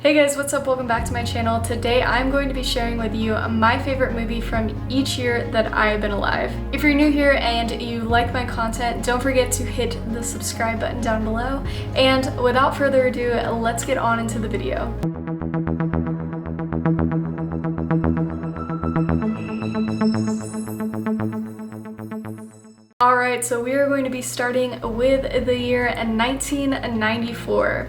Hey guys, what's up? Welcome back to my channel. Today I'm going to be sharing with you my favorite movie from each year that I've been alive. If you're new here and you like my content, don't forget to hit the subscribe button down below. And without further ado, let's get on into the video. Alright, so we are going to be starting with the year 1994.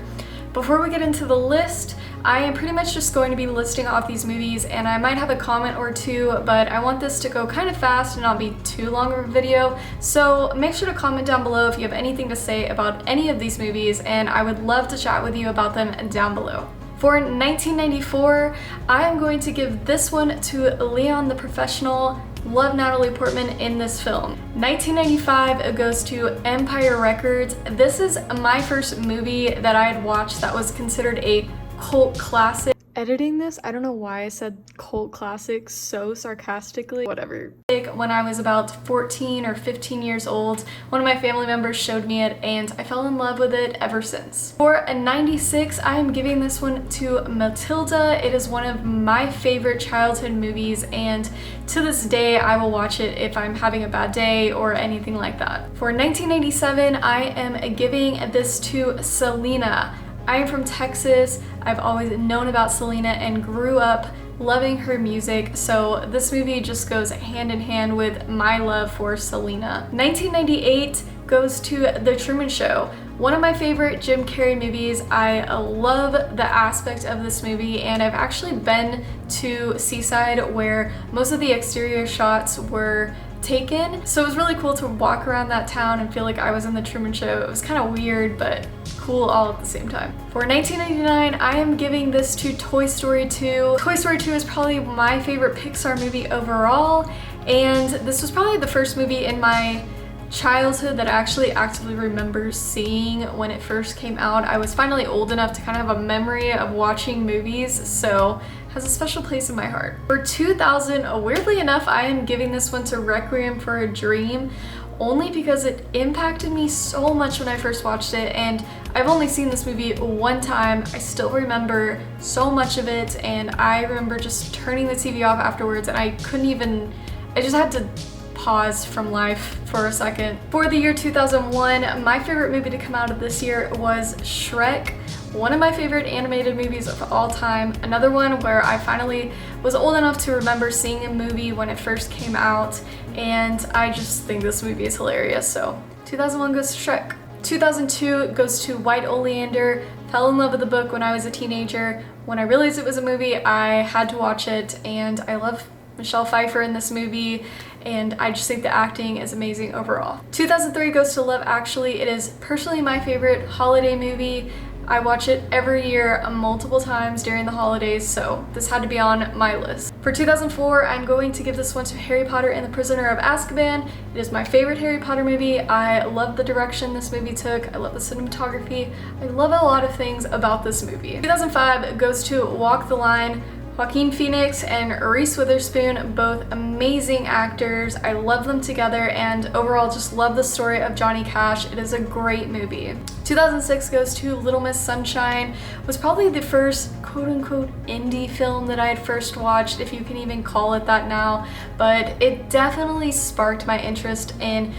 Before we get into the list, I am pretty much just going to be listing off these movies, and I might have a comment or two, but I want this to go kind of fast and not be too long of a video. So make sure to comment down below if you have anything to say about any of these movies, and I would love to chat with you about them down below. For 1994, I am going to give this one to Leon the Professional. Love Natalie Portman in this film. 1995 goes to Empire Records. This is my first movie that I had watched that was considered a cult classic. Editing this, I don't know why I said cult classic so sarcastically. Whatever. When I was about 14 or 15 years old, one of my family members showed me it and I fell in love with it ever since. For a 96, I am giving this one to Matilda. It is one of my favorite childhood movies, and to this day I will watch it if I'm having a bad day or anything like that. For 1987, I am giving this to Selena. I am from Texas. I've always known about Selena and grew up loving her music, so this movie just goes hand in hand with my love for Selena. 1998 goes to The Truman Show. One of my favorite Jim Carrey movies. I love the aspect of this movie, and I've actually been to Seaside where most of the exterior shots were taken, so it was really cool to walk around that town and feel like I was in The Truman Show. It was kind of weird, but cool all at the same time. For 1999, I am giving this to Toy Story 2. Toy Story 2 is probably my favorite Pixar movie overall, and this was probably the first movie in my childhood that I actually actively remember seeing when it first came out. I was finally old enough to kind of have a memory of watching movies, so it has a special place in my heart. For 2000, weirdly enough, I am giving this one to Requiem for a Dream, only because it impacted me so much when I first watched it, and I've only seen this movie one time. I still remember so much of it, and I remember just turning the TV off afterwards, and I just had to pause from life for a second. For the year 2001, my favorite movie to come out of this year was Shrek. One of my favorite animated movies of all time. Another one where I finally was old enough to remember seeing a movie when it first came out, and I just think this movie is hilarious. So 2001 goes to Shrek. 2002 goes to White Oleander. Fell in love with the book when I was a teenager. When I realized it was a movie, I had to watch it, and I love Michelle Pfeiffer in this movie, and I just think the acting is amazing overall. 2003 goes to Love Actually. It is personally my favorite holiday movie. I watch it every year multiple times during the holidays, so this had to be on my list. For 2004, I'm going to give this one to Harry Potter and the Prisoner of Azkaban. It is my favorite Harry Potter movie. I love the direction this movie took. I love the cinematography. I love a lot of things about this movie. 2005 goes to Walk the Line. Joaquin Phoenix and Reese Witherspoon, both amazing actors. I love them together, and overall just love the story of Johnny Cash. It is a great movie. 2006 goes to Little Miss Sunshine. Was probably the first quote-unquote indie film that I had first watched, if you can even call it that now, but it definitely sparked my interest in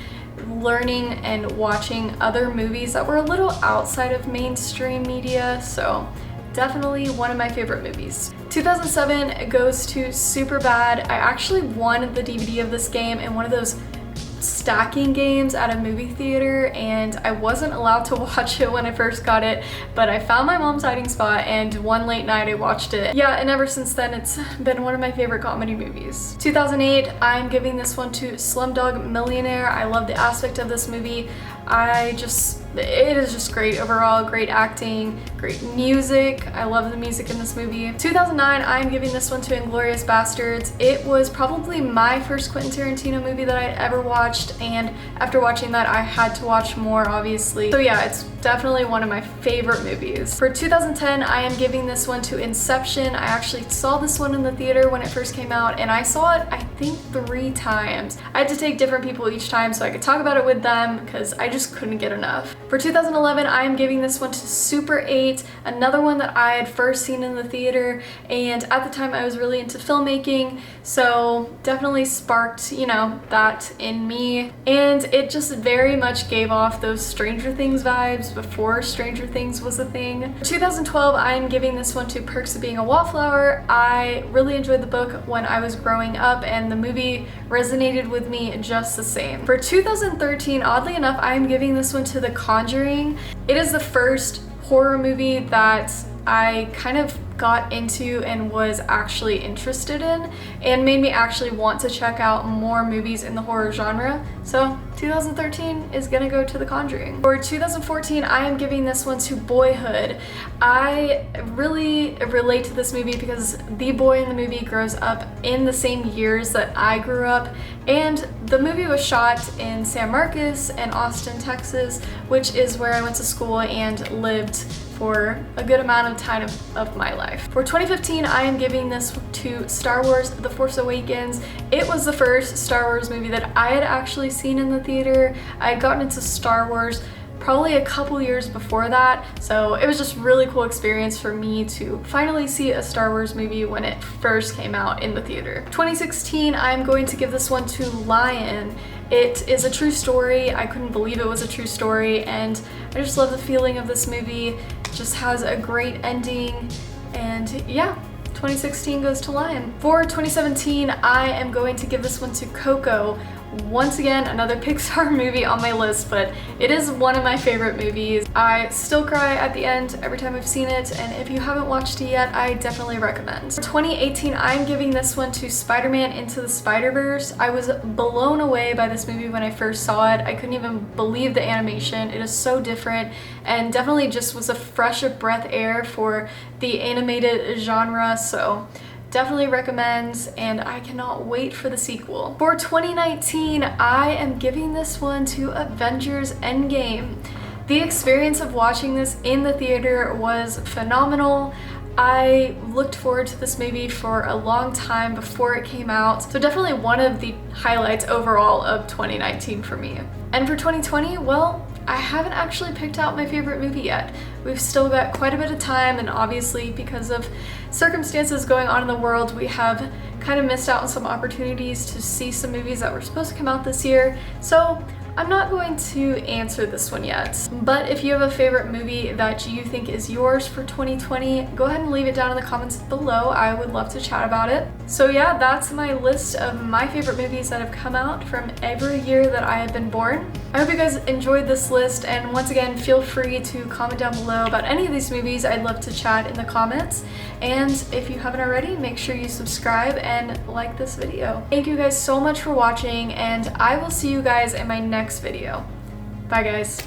learning and watching other movies that were a little outside of mainstream media, so definitely one of my favorite movies. 2007 goes to Superbad. I actually won the DVD of this game in one of those stacking games at a movie theater, and I wasn't allowed to watch it when I first got it, but I found my mom's hiding spot, and one late night I watched it. Yeah, and ever since then it's been one of my favorite comedy movies. 2008, I'm giving this one to Slumdog Millionaire. I love the aspect of this movie. It is just great overall, great acting, great music. I love the music in this movie. 2009, I'm giving this one to Inglourious Basterds. It was probably my first Quentin Tarantino movie that I'd ever watched, and after watching that, I had to watch more, obviously. So yeah, it's definitely one of my favorite movies. For 2010, I am giving this one to Inception. I actually saw this one in the theater when it first came out, and I saw it, I think, 3 times. I had to take different people each time so I could talk about it with them because I just couldn't get enough. For 2011, I am giving this one to Super 8, another one that I had first seen in the theater, and at the time I was really into filmmaking, so definitely sparked, you know, that in me. And it just very much gave off those Stranger Things vibes before Stranger Things was a thing. For 2012, I am giving this one to Perks of Being a Wallflower. I really enjoyed the book when I was growing up, and the movie resonated with me just the same. For 2013, oddly enough, I am giving this one to The Conjuring. It is the first horror movie that I kind of got into and was actually interested in, and made me actually want to check out more movies in the horror genre. So 2013 is gonna go to The Conjuring. For 2014, I am giving this one to Boyhood. I really relate to this movie because the boy in the movie grows up in the same years that I grew up, and the movie was shot in San Marcos and Austin, Texas, which is where I went to school and lived for a good amount of time of my life. For 2015, I am giving this to Star Wars The Force Awakens. It was the first Star Wars movie that I had actually seen in the theater. I had gotten into Star Wars probably a couple years before that, so it was just a really cool experience for me to finally see a Star Wars movie when it first came out in the theater. 2016, I'm going to give this one to Lion. It is a true story. I couldn't believe it was a true story, and I just love the feeling of this movie. It just has a great ending, and yeah, 2016 goes to Lion. For 2017, I am going to give this one to Coco. Once again, another Pixar movie on my list, but it is one of my favorite movies. I still cry at the end every time I've seen it, and if you haven't watched it yet, I definitely recommend. For 2018, I'm giving this one to Spider-Man Into the Spider-Verse. I was blown away by this movie when I first saw it. I couldn't even believe the animation. It is so different, and definitely just was a fresh breath air for the animated genre, so definitely recommend, and I cannot wait for the sequel. For 2019, I am giving this one to Avengers Endgame. The experience of watching this in the theater was phenomenal. I looked forward to this movie for a long time before it came out, so definitely one of the highlights overall of 2019 for me. And for 2020, well, I haven't actually picked out my favorite movie yet. We've still got quite a bit of time, and obviously because of circumstances going on in the world, we have kind of missed out on some opportunities to see some movies that were supposed to come out this year. So I'm not going to answer this one yet, but if you have a favorite movie that you think is yours for 2020, go ahead and leave it down in the comments below. I would love to chat about it. So yeah, that's my list of my favorite movies that have come out from every year that I have been born. I hope you guys enjoyed this list, and once again, feel free to comment down below about any of these movies. I'd love to chat in the comments, and if you haven't already, make sure you subscribe and like this video. Thank you guys so much for watching, and I will see you guys in my next video. Bye guys.